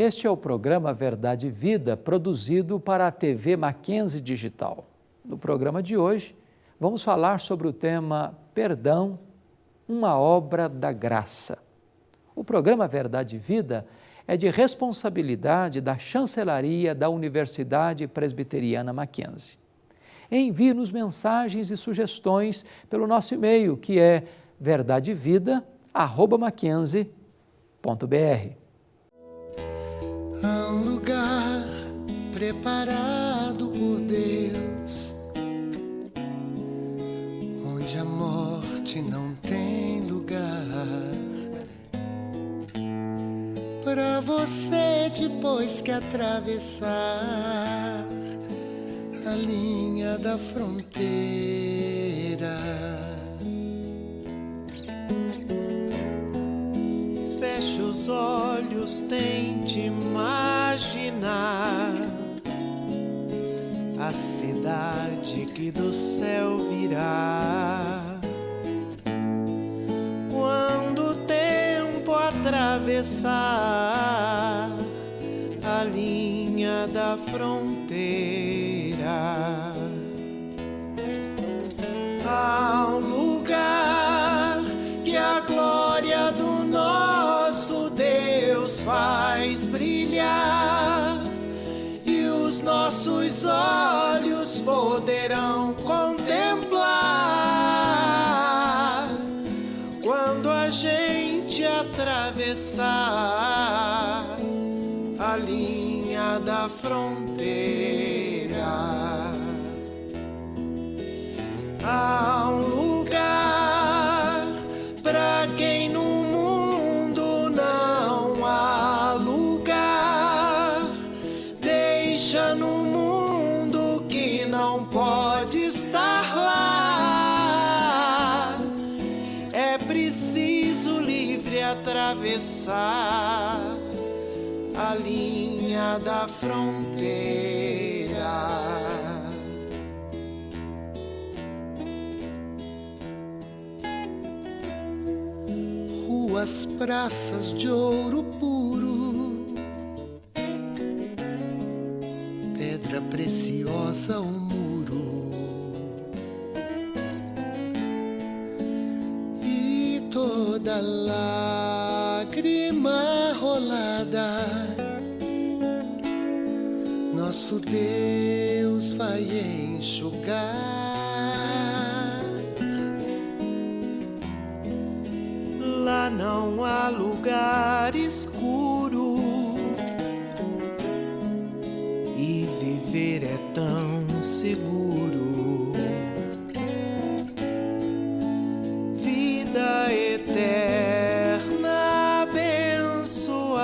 Este é o programa Verdade e Vida, produzido para a TV Mackenzie Digital. No programa de hoje, vamos falar sobre o tema Perdão, uma obra da graça. O programa Verdade e Vida é de responsabilidade da Chancelaria da Universidade Presbiteriana Mackenzie. Envie-nos mensagens e sugestões pelo nosso e-mail, que é verdadevida@mackenzie.br. Há um lugar preparado por Deus, onde a morte não tem lugar. Para você, depois que atravessar a linha da fronteira, feche os olhos, tente imaginar a cidade que do céu virá. Quando o tempo atravessar a linha da fronteira, há um lugar que a glória do nosso Deus faz brilhar, e os nossos olhos poderão contemplar quando a gente atravessar a linha da fronteira. Há um lugar para quem no mundo não há lugar. Deixa no mundo que não pode estar lá. É preciso livre atravessar a linha da fronteira. Ruas, praças de ouro puro, pedra preciosa, o muro, e toda lágrima rolada, nosso Deus vai enxugar. Lá não há lugar escuro, e viver é tão seguro. Vida eterna abençoada,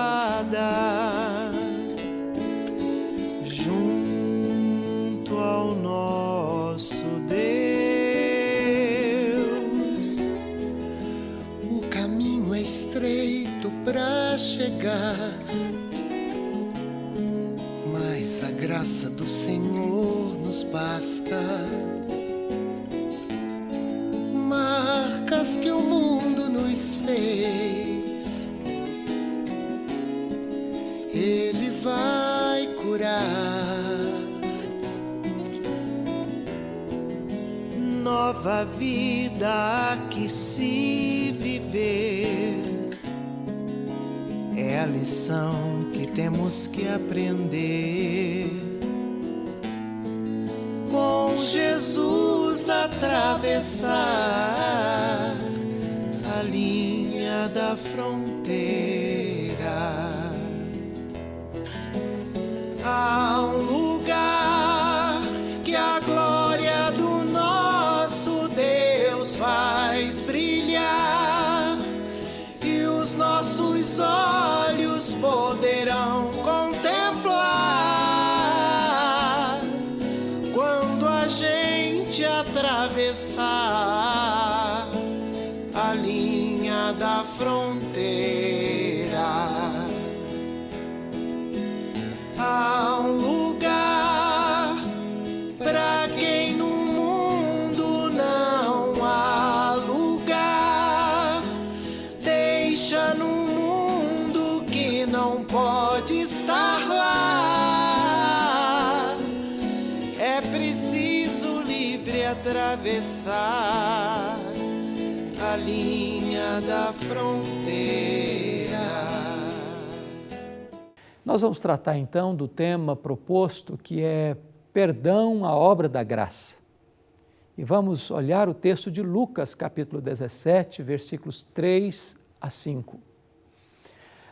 junto ao nosso Deus. O caminho é estreito pra chegar, mas a graça do Senhor nos basta. Marcas que o mundo nos fez, Ele vai curar. Nova vida que se viver é a lição que temos que aprender. Com Jesus atravessar a linha da fronteira. Há um lugar que a glória do nosso Deus faz brilhar, e os nossos olhos poderão contemplar quando a gente atravessar a linha da fronteira. Há um lugar para quem no mundo não há lugar. Deixa no mundo que não pode atravessar a linha da fronteira. Nós vamos tratar então do tema proposto, que é perdão, a obra da graça. E vamos olhar o texto de Lucas, capítulo 17, versículos 3 a 5.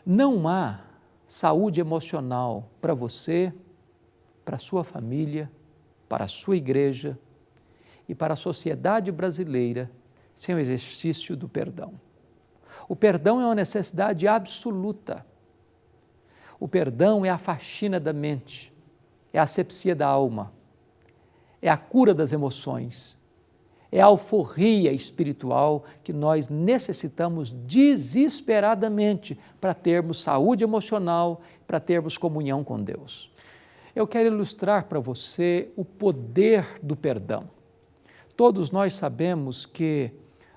Não há saúde emocional para você, para a sua família, para a sua igreja e para a sociedade brasileira sem o exercício do perdão. O perdão é uma necessidade absoluta. O perdão é a faxina da mente, é a asepsia da alma, é a cura das emoções, é a alforria espiritual que nós necessitamos desesperadamente para termos saúde emocional, para termos comunhão com Deus. Eu quero ilustrar para você o poder do perdão. Todos nós sabemos que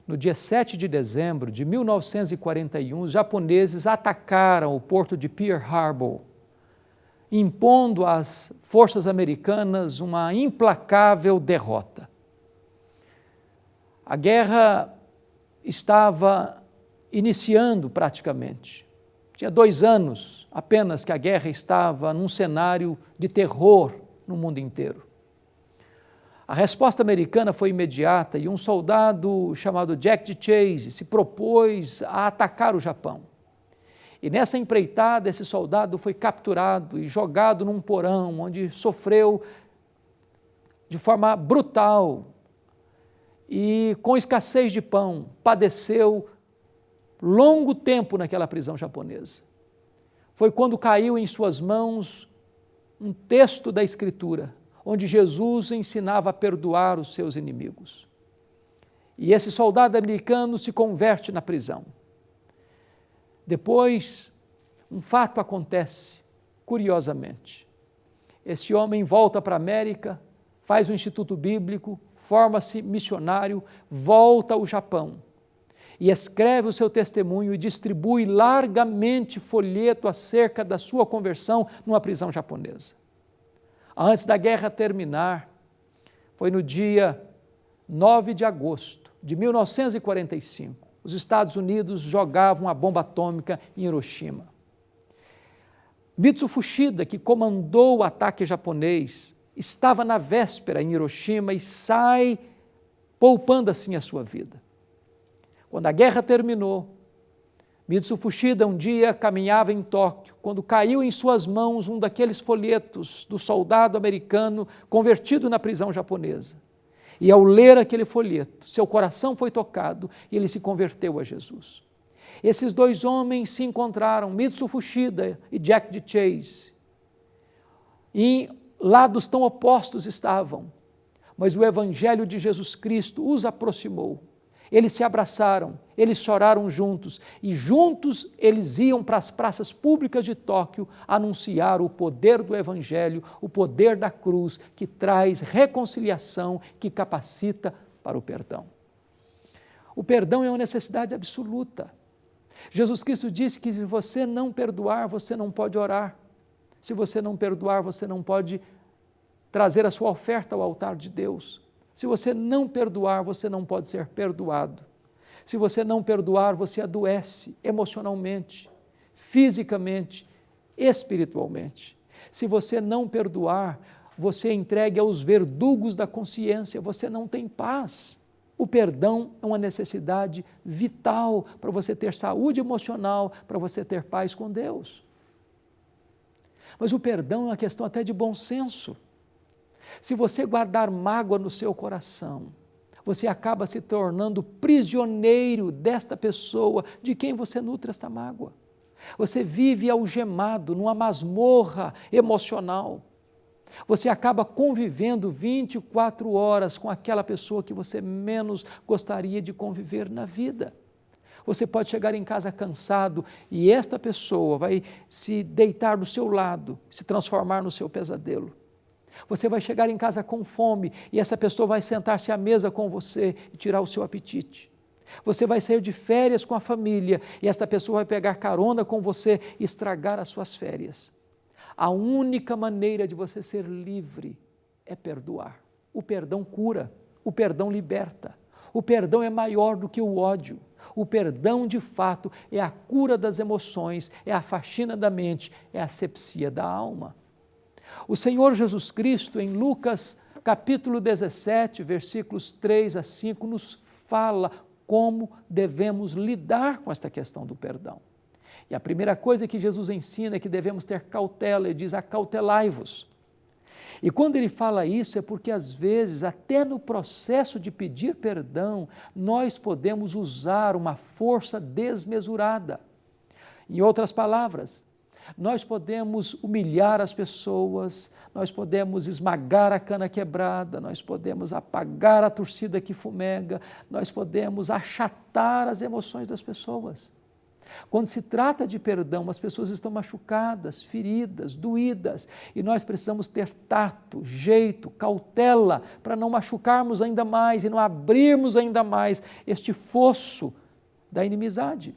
no dia 7 de dezembro de 1941, os japoneses atacaram o porto de Pearl Harbor, impondo às forças americanas uma implacável derrota. A guerra estava iniciando praticamente. Tinha 2 anos apenas que a guerra estava num cenário de terror no mundo inteiro. A resposta americana foi imediata e um soldado chamado Jack de Chase se propôs a atacar o Japão. E nessa empreitada, esse soldado foi capturado e jogado num porão, onde sofreu de forma brutal e com escassez de pão, padeceu longo tempo naquela prisão japonesa. Foi quando caiu em suas mãos um texto da Escritura, onde Jesus ensinava a perdoar os seus inimigos. E esse soldado americano se converte na prisão. Depois, um fato acontece, curiosamente. Esse homem volta para a América, faz um instituto bíblico, forma-se missionário, volta ao Japão e escreve o seu testemunho e distribui largamente folheto acerca da sua conversão numa prisão japonesa. Antes da guerra terminar, foi no dia 9 de agosto de 1945, os Estados Unidos jogavam a bomba atômica em Hiroshima. Mitsu Fuchida, que comandou o ataque japonês, estava na véspera em Hiroshima e sai poupando assim a sua vida. Quando a guerra terminou, Mitsu Fuchida um dia caminhava em Tóquio, quando caiu em suas mãos um daqueles folhetos do soldado americano convertido na prisão japonesa. E ao ler aquele folheto, seu coração foi tocado e ele se converteu a Jesus. Esses 2 homens se encontraram, Mitsu Fuchida e Jack de Chase. Em lados tão opostos estavam, mas o Evangelho de Jesus Cristo os aproximou. Eles se abraçaram, eles choraram juntos e juntos eles iam para as praças públicas de Tóquio anunciar o poder do Evangelho, o poder da cruz que traz reconciliação, que capacita para o perdão. O perdão é uma necessidade absoluta. Jesus Cristo disse que se você não perdoar, você não pode orar. Se você não perdoar, você não pode trazer a sua oferta ao altar de Deus. Se você não perdoar, você não pode ser perdoado. Se você não perdoar, você adoece emocionalmente, fisicamente, espiritualmente. Se você não perdoar, você é entregue aos verdugos da consciência, você não tem paz. O perdão é uma necessidade vital para você ter saúde emocional, para você ter paz com Deus. Mas o perdão é uma questão até de bom senso. Se você guardar mágoa no seu coração, você acaba se tornando prisioneiro desta pessoa de quem você nutre esta mágoa. Você vive algemado numa masmorra emocional. Você acaba convivendo 24 horas com aquela pessoa que você menos gostaria de conviver na vida. Você pode chegar em casa cansado e esta pessoa vai se deitar do seu lado, se transformar no seu pesadelo. Você vai chegar em casa com fome e essa pessoa vai sentar-se à mesa com você e tirar o seu apetite. Você vai sair de férias com a família e esta pessoa vai pegar carona com você e estragar as suas férias. A única maneira de você ser livre é perdoar. O perdão cura, O perdão liberta. O perdão é maior do que o ódio. O perdão, de fato, é a cura das emoções, é a faxina da mente, é a asepsia da alma. O Senhor Jesus Cristo, em Lucas capítulo 17, versículos 3 a 5, nos fala como devemos lidar com esta questão do perdão. E a primeira coisa que Jesus ensina é que devemos ter cautela, ele diz: acautelai-vos. E quando ele fala isso é porque às vezes, até no processo de pedir perdão, nós podemos usar uma força desmesurada. Em outras palavras, nós podemos humilhar as pessoas, nós podemos esmagar a cana quebrada, nós podemos apagar a torcida que fumega, nós podemos achatar as emoções das pessoas. Quando se trata de perdão, as pessoas estão machucadas, feridas, doídas, e nós precisamos ter tato, jeito, cautela, para não machucarmos ainda mais e não abrirmos ainda mais este fosso da inimizade.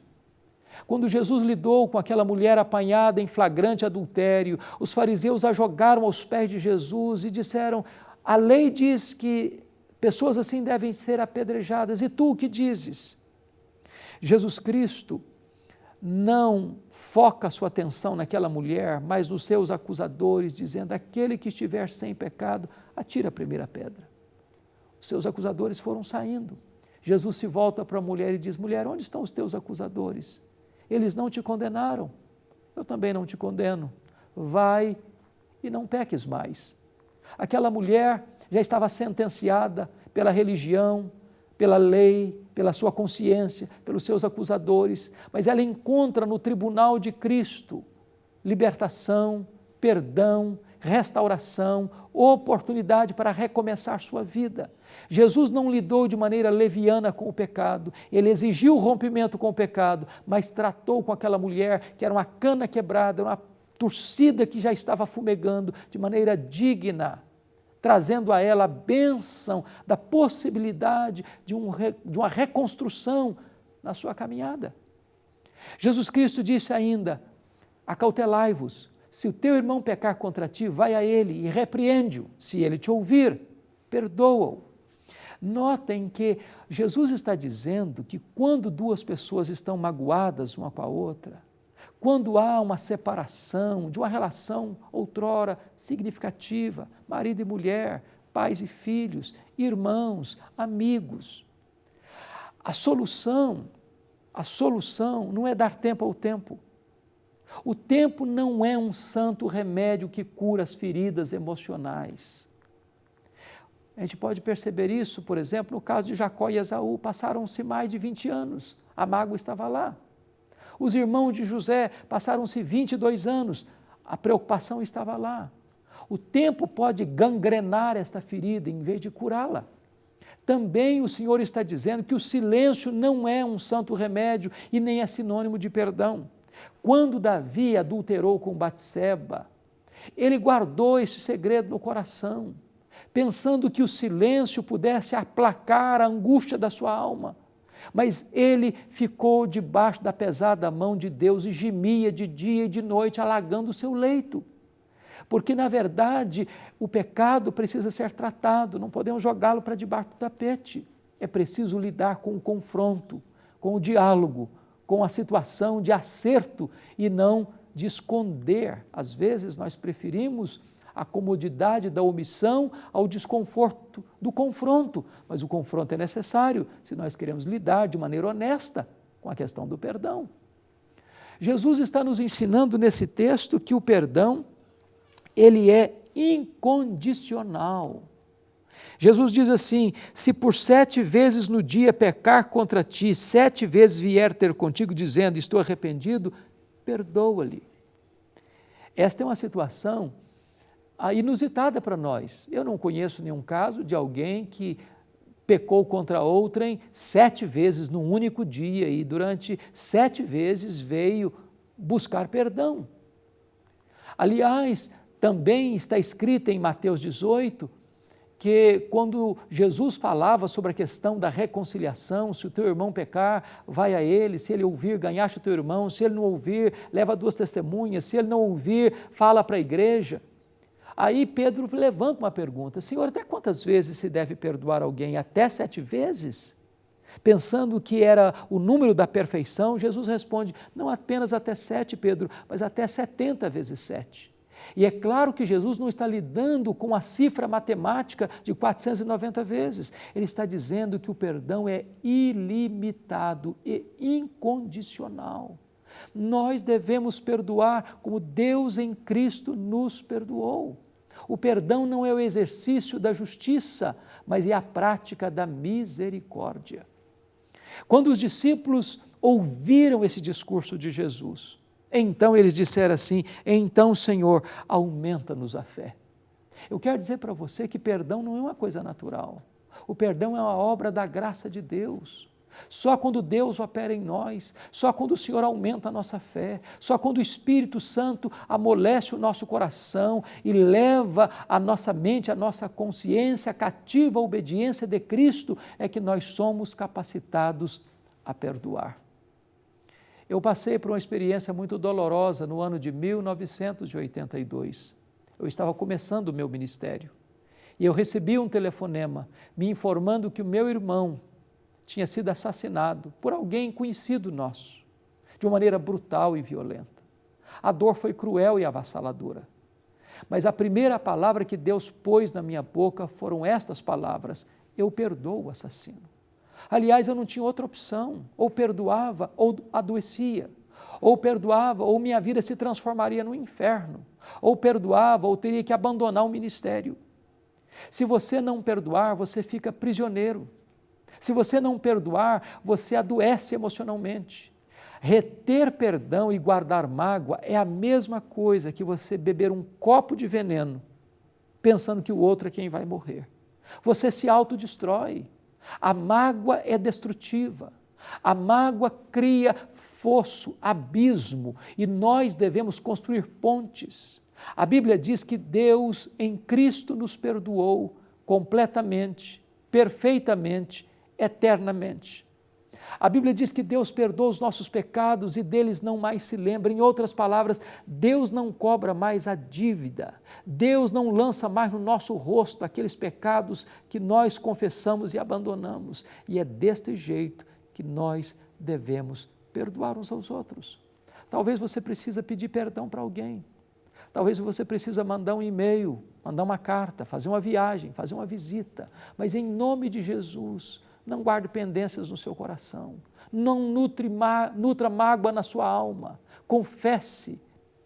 Quando Jesus lidou com aquela mulher apanhada em flagrante adultério, os fariseus a jogaram aos pés de Jesus e disseram: a lei diz que pessoas assim devem ser apedrejadas, e tu o que dizes? Jesus Cristo não foca a sua atenção naquela mulher, mas nos seus acusadores, dizendo: aquele que estiver sem pecado, atira a primeira pedra. Os seus acusadores foram saindo. Jesus se volta para a mulher e diz: mulher, onde estão os teus acusadores? Eles não te condenaram, eu também não te condeno. Vai e não peques mais. Aquela mulher já estava sentenciada pela religião, pela lei, pela sua consciência, pelos seus acusadores, mas ela encontra no tribunal de Cristo libertação, perdão, restauração, oportunidade para recomeçar sua vida. Jesus não lidou de maneira leviana com o pecado, ele exigiu o rompimento com o pecado, mas tratou com aquela mulher que era uma cana quebrada, uma torcida que já estava fumegando, de maneira digna, trazendo a ela a bênção da possibilidade de uma reconstrução na sua caminhada. Jesus Cristo disse ainda: acautelai-vos, se o teu irmão pecar contra ti, vai a ele e repreende-o, se ele te ouvir, perdoa-o. Notem que Jesus está dizendo que quando duas pessoas estão magoadas uma com a outra, quando há uma separação de uma relação outrora significativa, marido e mulher, pais e filhos, irmãos, amigos, a solução não é dar tempo ao tempo. O tempo não é um santo remédio que cura as feridas emocionais. A gente pode perceber isso, por exemplo, no caso de Jacó e Esaú. Passaram-se mais de 20 anos, a mágoa estava lá. Os irmãos de José passaram-se 22 anos, a preocupação estava lá. O tempo pode gangrenar esta ferida em vez de curá-la. Também o Senhor está dizendo que o silêncio não é um santo remédio e nem é sinônimo de perdão. Quando Davi adulterou com Batseba, ele guardou esse segredo no coração, pensando que o silêncio pudesse aplacar a angústia da sua alma. Mas ele ficou debaixo da pesada mão de Deus e gemia de dia e de noite, alagando o seu leito. Porque, na verdade, o pecado precisa ser tratado, não podemos jogá-lo para debaixo do tapete. É preciso lidar com o confronto, com o diálogo, com a situação de acerto e não de esconder. Às vezes nós preferimos a comodidade da omissão ao desconforto do confronto, mas o confronto é necessário se nós queremos lidar de maneira honesta com a questão do perdão. Jesus está nos ensinando nesse texto que o perdão, ele é incondicional. Jesus diz assim: se por 7 vezes no dia pecar contra ti, 7 vezes vier ter contigo dizendo, estou arrependido, perdoa-lhe. Esta é uma situação inusitada para nós. Eu não conheço nenhum caso de alguém que pecou contra outrem 7 vezes num único dia e durante 7 vezes veio buscar perdão. Aliás, também está escrito em Mateus 18 que quando Jesus falava sobre a questão da reconciliação, se o teu irmão pecar, vai a ele, se ele ouvir, ganhaste o teu irmão, se ele não ouvir, leva 2 testemunhas, se ele não ouvir, fala para a igreja. Aí Pedro levanta uma pergunta: Senhor, até quantas vezes se deve perdoar alguém? Até 7 vezes? Pensando que era o número da perfeição, Jesus responde: não apenas até 7, Pedro, mas até 70 vezes 7. E é claro que Jesus não está lidando com a cifra matemática de 490 vezes. Ele está dizendo que o perdão é ilimitado e incondicional. Nós devemos perdoar como Deus em Cristo nos perdoou. O perdão não é o exercício da justiça, mas é a prática da misericórdia. Quando os discípulos ouviram esse discurso de Jesus, então eles disseram assim: então, Senhor, aumenta-nos a fé. Eu quero dizer para você que perdão não é uma coisa natural. O perdão é uma obra da graça de Deus. Só quando Deus opera em nós, só quando o Senhor aumenta a nossa fé, só quando o Espírito Santo amolece o nosso coração e leva a nossa mente, a nossa consciência cativa à obediência de Cristo, é que nós somos capacitados a perdoar. Eu passei por uma experiência muito dolorosa no ano de 1982. Eu estava começando o meu ministério e eu recebi um telefonema me informando que o meu irmão tinha sido assassinado por alguém conhecido nosso, de uma maneira brutal e violenta. A dor foi cruel e avassaladora. Mas a primeira palavra que Deus pôs na minha boca foram estas palavras: eu perdoo o assassino. Aliás, eu não tinha outra opção, ou perdoava ou adoecia, ou perdoava ou minha vida se transformaria no inferno, ou perdoava ou teria que abandonar o ministério. Se você não perdoar, você fica prisioneiro. Se você não perdoar, você adoece emocionalmente. Reter perdão e guardar mágoa é a mesma coisa que você beber um copo de veneno, pensando que o outro é quem vai morrer. Você se autodestrói. A mágoa é destrutiva. A mágoa cria fosso, abismo, e nós devemos construir pontes. A Bíblia diz que Deus em Cristo nos perdoou completamente, perfeitamente, eternamente. A Bíblia diz que Deus perdoa os nossos pecados e deles não mais se lembra. Em outras palavras, Deus não cobra mais a dívida. Deus não lança mais no nosso rosto aqueles pecados que nós confessamos e abandonamos. E é deste jeito que nós devemos perdoar uns aos outros. Talvez você precise pedir perdão para alguém. Talvez você precise mandar um e-mail, mandar uma carta, fazer uma viagem, fazer uma visita. Mas em nome de Jesus, não guarde pendências no seu coração, não nutra mágoa na sua alma, confesse,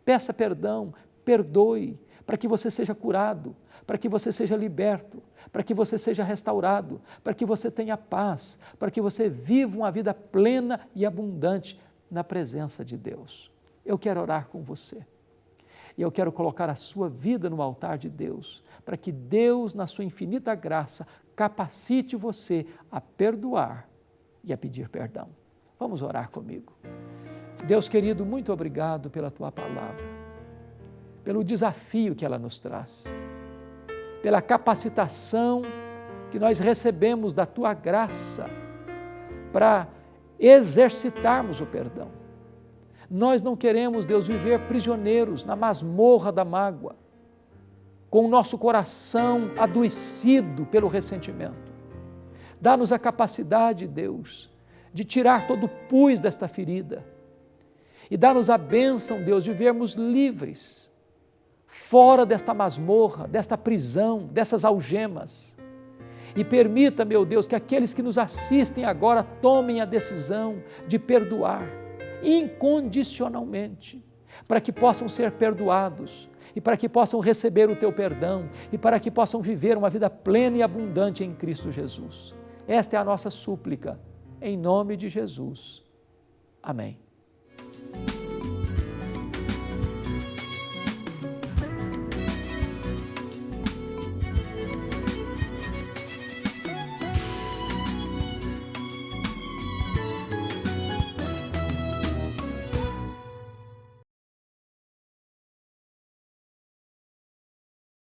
peça perdão, perdoe, para que você seja curado, para que você seja liberto, para que você seja restaurado, para que você tenha paz, para que você viva uma vida plena e abundante na presença de Deus. Eu quero orar com você. E eu quero colocar a sua vida no altar de Deus, para que Deus, na sua infinita graça, capacite você a perdoar e a pedir perdão. Vamos orar comigo. Deus querido, muito obrigado pela Tua palavra, pelo desafio que ela nos traz, pela capacitação que nós recebemos da Tua graça para exercitarmos o perdão. Nós não queremos, Deus, viver prisioneiros na masmorra da mágoa, com o nosso coração adoecido pelo ressentimento. Dá-nos a capacidade, Deus, de tirar todo o pus desta ferida e dá-nos a bênção, Deus, de vivermos livres, fora desta masmorra, desta prisão, dessas algemas. E permita, meu Deus, que aqueles que nos assistem agora tomem a decisão de perdoar incondicionalmente, para que possam ser perdoados e para que possam receber o Teu perdão e para que possam viver uma vida plena e abundante em Cristo Jesus. Esta é a nossa súplica, em nome de Jesus. Amém.